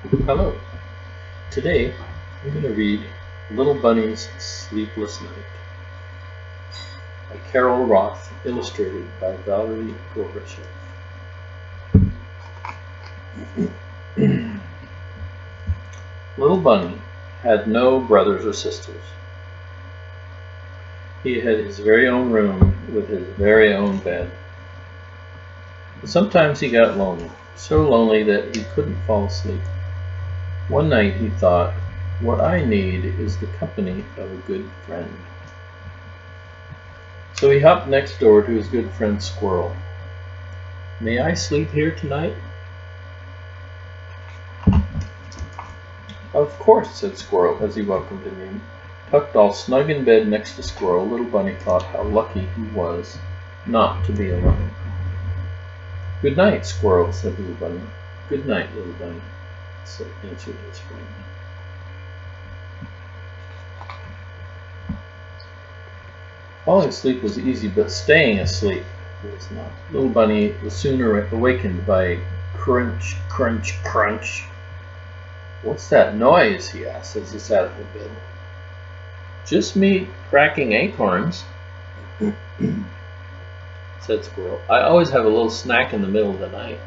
Hello. Today I'm going to read Little Bunny's Sleepless Night by Carol Roth, illustrated by Valerie Gorbachev. Little Bunny had no brothers or sisters. He had his very own room with his very own bed. But sometimes he got lonely, so lonely that he couldn't fall asleep. One night he thought, what I need is the company of a good friend. So he hopped next door to his good friend Squirrel. May I sleep here tonight? Of course, said Squirrel as he welcomed him in. Tucked all snug in bed next to Squirrel, Little Bunny thought how lucky he was not to be alone. Good night, Squirrel, said Little Bunny. Good night, Little Bunny, answered his friend. Falling asleep was easy, but staying asleep was not. Little Bunny was sooner awakened by a crunch, crunch, crunch. What's that noise? He asked as he sat up in bed. Just me cracking acorns, said Squirrel. I always have a little snack in the middle of the night.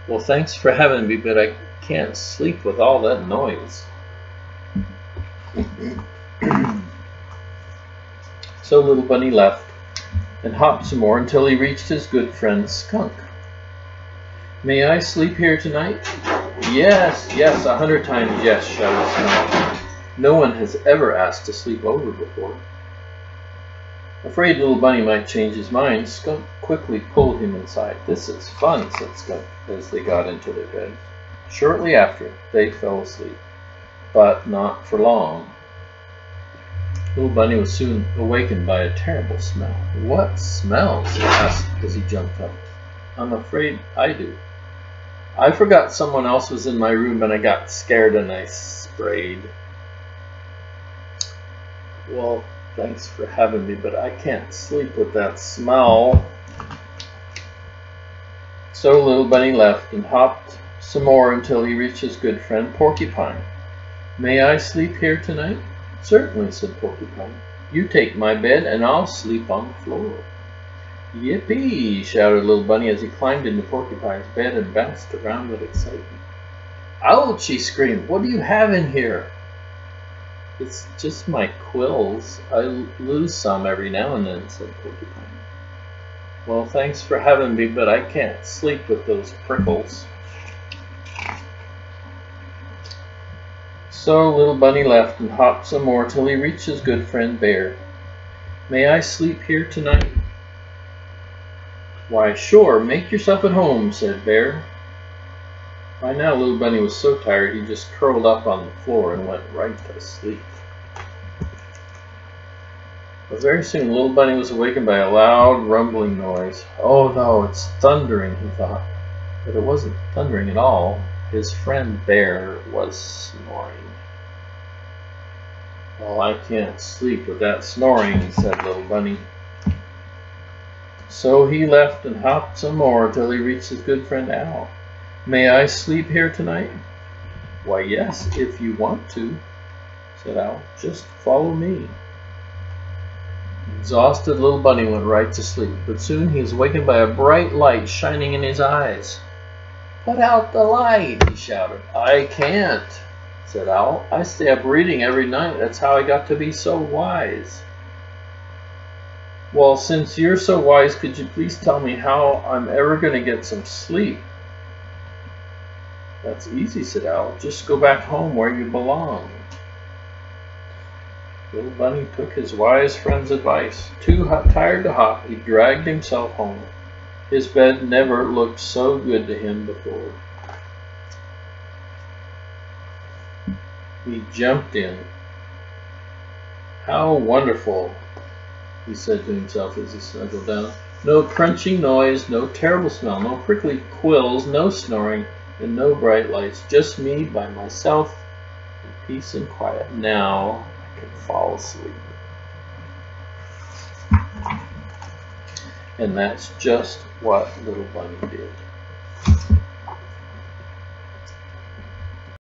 Well, thanks for having me, but I can't sleep with all that noise. So Little Bunny left and hopped some more until he reached his good friend Skunk. May I sleep here tonight? Yes, yes, 100 times yes, shouted Skunk. No one has ever asked to sleep over before. Afraid Little Bunny might change his mind, Skunk quickly pulled him inside. This is fun, said Skunk as they got into their beds. Shortly after, they fell asleep, but not for long. Little Bunny was soon awakened by a terrible smell. What smells? He asked as he jumped up. I'm afraid I do. I forgot someone else was in my room and I got scared and I sprayed. Well, thanks for having me, but I can't sleep with that smell. So Little Bunny left and hopped some more until he reached his good friend Porcupine. May I sleep here tonight? Certainly, said Porcupine. You take my bed and I'll sleep on the floor. Yippee! Shouted Little Bunny as he climbed into Porcupine's bed and bounced around with excitement. Ouch! He screamed. What do you have in here? It's just my quills. I lose some every now and then, said Porcupine. Well, thanks for having me, but I can't sleep with those prickles. So Little Bunny left and hopped some more till he reached his good friend Bear. May I sleep here tonight? Why, sure, make yourself at home, said Bear. By now Little Bunny was so tired he just curled up on the floor and went right to sleep. But very soon Little Bunny was awakened by a loud rumbling noise. Oh no, it's thundering, he thought. But it wasn't thundering at all. His friend Bear was snoring. Well, I can't sleep with that snoring, said Little Bunny. So he left and hopped some more till he reached his good friend Owl. May I sleep here tonight? Why, yes, if you want to, said Owl. Just follow me. Exhausted Little Bunny went right to sleep, but soon he was awakened by a bright light shining in his eyes. Put out the light, he shouted. I can't, said Owl. I stay up reading every night. That's how I got to be so wise. Well, since you're so wise, could you please tell me how I'm ever going to get some sleep? That's easy, said Owl. Just go back home where you belong. Little Bunny took his wise friend's advice. Too tired to hop, he dragged himself home. His bed never looked so good to him before. He jumped in. How wonderful, he said to himself as he snuggled down. No crunching noise, no terrible smell, no prickly quills, no snoring, and no bright lights. Just me by myself in peace and quiet. Now I can fall asleep. And that's just what Little Bunny did.